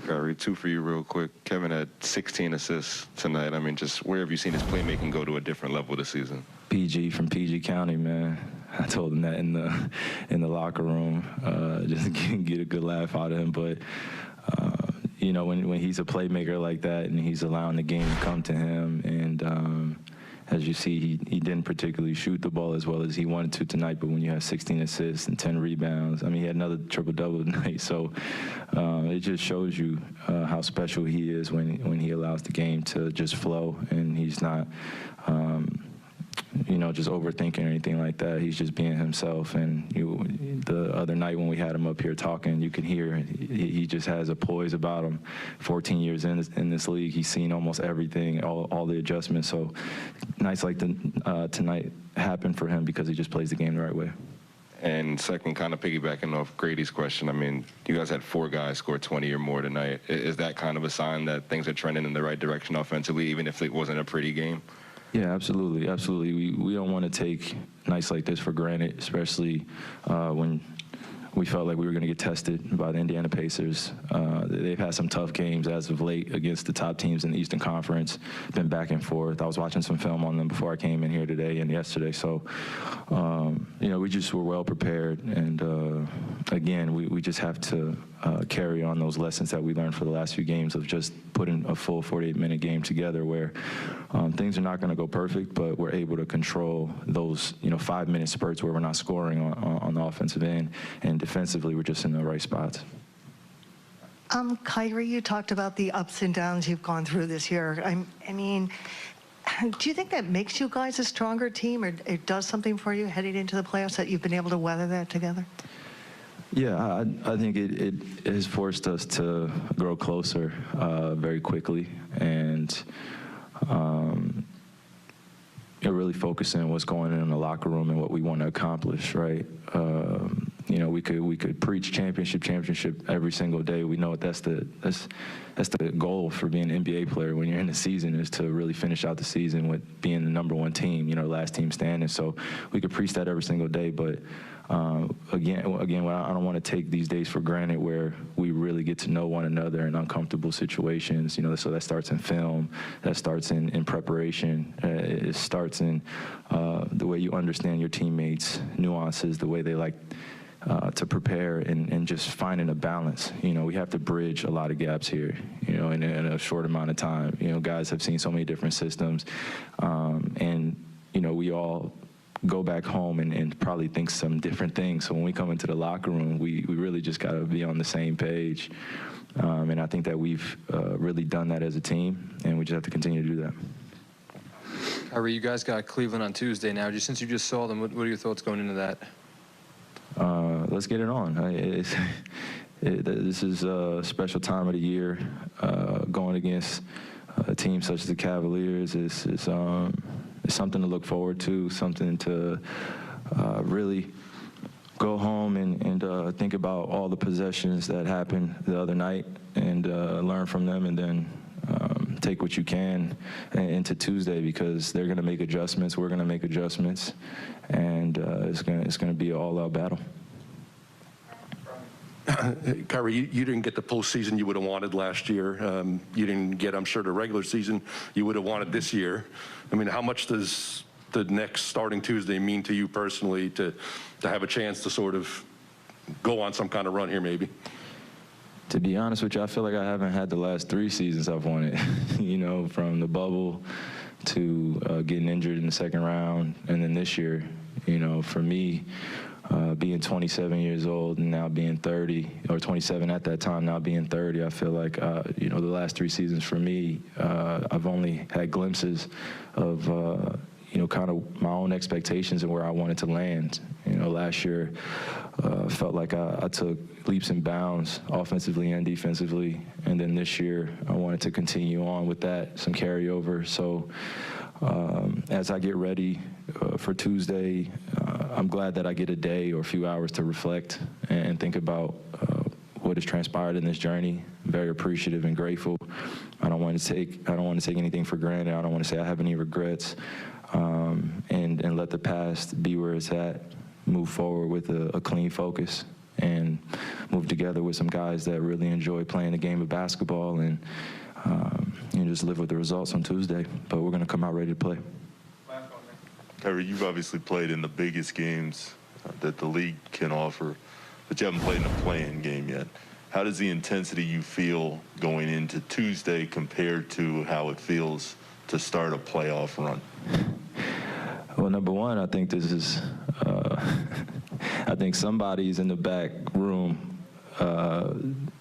Kyrie, two for you real quick. Kevin had 16 assists tonight. I mean, just where have you seen his playmaking go to a different level this season? PG from PG County, man. I told him that in the locker room, just to get a good laugh out of him. But you know, when he's a playmaker like that and he's allowing the game to come to him, and as you see, he didn't particularly shoot the ball as well as he wanted to tonight, but when you have 16 assists and 10 rebounds, I mean, he had another triple-double tonight, so it just shows you how special he is when he allows the game to just flow, and he's not, you know, just overthinking or anything like that. He's just being himself, and the other night when we had him up here talking, you can hear he just has a poise about him. 14 years in this league, he's seen almost everything, all the adjustments. So nights like tonight happen for him because he just plays the game the right way. And second, kind of piggybacking off Grady's question, I mean, you guys had 4 guys score 20 or more tonight. Is that kind of a sign that things are trending in the right direction offensively, even if it wasn't a pretty game? Yeah, absolutely, absolutely. We don't want to take nights like this for granted, especially when we felt like we were going to get tested by the Indiana Pacers. They've had some tough games as of late against the top teams in the Eastern Conference, been back and forth. I was watching some film on them before I came in here today and yesterday. So, you know, we just were well prepared. And, again, we just have to carry on those lessons that we learned for the last few games of just putting a full 48-minute game together where things are not going to go perfect, but we're able to control those, you know, 5-minute spurts where we're not scoring on the offensive end, and defensively we're just in the right spots. Kyrie, you talked about the ups and downs you've gone through this year. I mean, do you think that makes you guys a stronger team, or it does something for you heading into the playoffs that you've been able to weather that together? Yeah, I think it has forced us to grow closer very quickly, and really focusing on what's going on in the locker room and what we want to accomplish, right? You know, we could preach championship every single day. We know that's the goal for being an NBA player when you're in the season, is to really finish out the season with being the #1 team, you know, last team standing. So we could preach that every single day, but again, I don't want to take these days for granted where we really get to know one another in uncomfortable situations. You know, so that starts in film, that starts in preparation, it starts in the way you understand your teammates' nuances, the way they like to prepare, and just finding a balance. You know, we have to bridge a lot of gaps here, you know, in a short amount of time. You know, guys have seen so many different systems, and, you know, we all go back home and probably think some different things. So when we come into the locker room, we really just got to be on the same page. And I think that we've really done that as a team, and we just have to continue to do that. Kyrie, you guys got Cleveland on Tuesday now. Since you just saw them, what are your thoughts going into that? Let's get it on. This is a special time of the year. Going against a team such as the Cavaliers is something to look forward to, something to really go home and think about all the possessions that happened the other night and learn from them, and then take what you can into Tuesday, because they're going to make adjustments, we're going to make adjustments, and it's going to be an all-out battle. Kyrie, you didn't get the postseason you would have wanted last year. You didn't get, I'm sure, the regular season you would have wanted this year. I mean, how much does the next starting Tuesday mean to you personally to have a chance to sort of go on some kind of run here maybe? To be honest with you, I feel like I haven't had the last 3 seasons I've wanted. You know, from the bubble to getting injured in the second round, and then this year. You know, for me, being 27 years old and now being 30, or 27 at that time, now being 30, I feel like, you know, the last 3 seasons for me, I've only had glimpses of, you know, kind of my own expectations and where I wanted to land. You know, last year felt like I took leaps and bounds offensively and defensively, and then this year I wanted to continue on with that, some carryover. So as I get ready for Tuesday, I'm glad that I get a day or a few hours to reflect and think about what has transpired in this journey. Very appreciative and grateful. I don't want to take anything for granted. I don't want to say I have any regrets, and let the past be where it's at. Move forward with a clean focus, and move together with some guys that really enjoy playing the game of basketball and just live with the results on Tuesday. But we're going to come out ready to play. Kyrie, you've obviously played in the biggest games that the league can offer, but you haven't played in a play-in game yet. How does the intensity you feel going into Tuesday compare to how it feels to start a playoff run? Well, number one, I think this is, I think somebody's in the back room,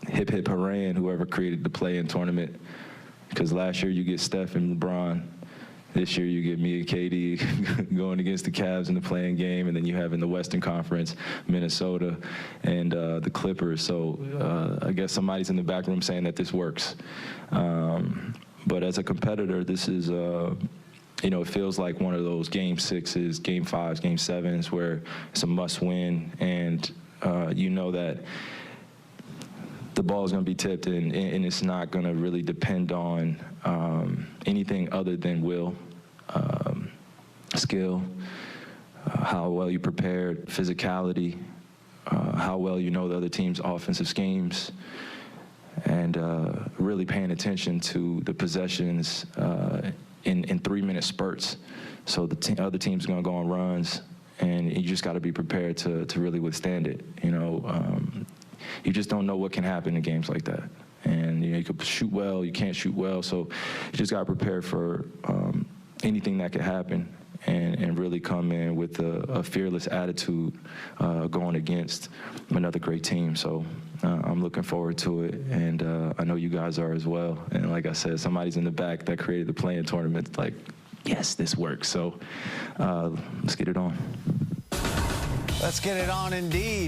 hip hip hooray, whoever created the play-in tournament. Because last year you get Steph and LeBron. This year you get me and KD going against the Cavs in the play-in game, and then you have in the Western Conference Minnesota and the Clippers. So I guess somebody's in the back room saying that this works. But as a competitor, this is, it feels like one of those game 6s, game 5s, game 7s where it's a must-win, and you know that the ball is going to be tipped, and it's not going to really depend on anything other than will, skill, how well you prepared, physicality, how well you know the other team's offensive schemes, and really paying attention to the possessions in 3-minute spurts. So the other team's going to go on runs, and you just got to be prepared to really withstand it. You just don't know what can happen in games like that. And you could shoot well, you can't shoot well, so you just got to prepare for anything that could happen and really come in with a fearless attitude going against another great team. So I'm looking forward to it, and I know you guys are as well. And like I said, somebody's in the back that created the play-in tournament, like, yes, this works. So let's get it on. Let's get it on indeed.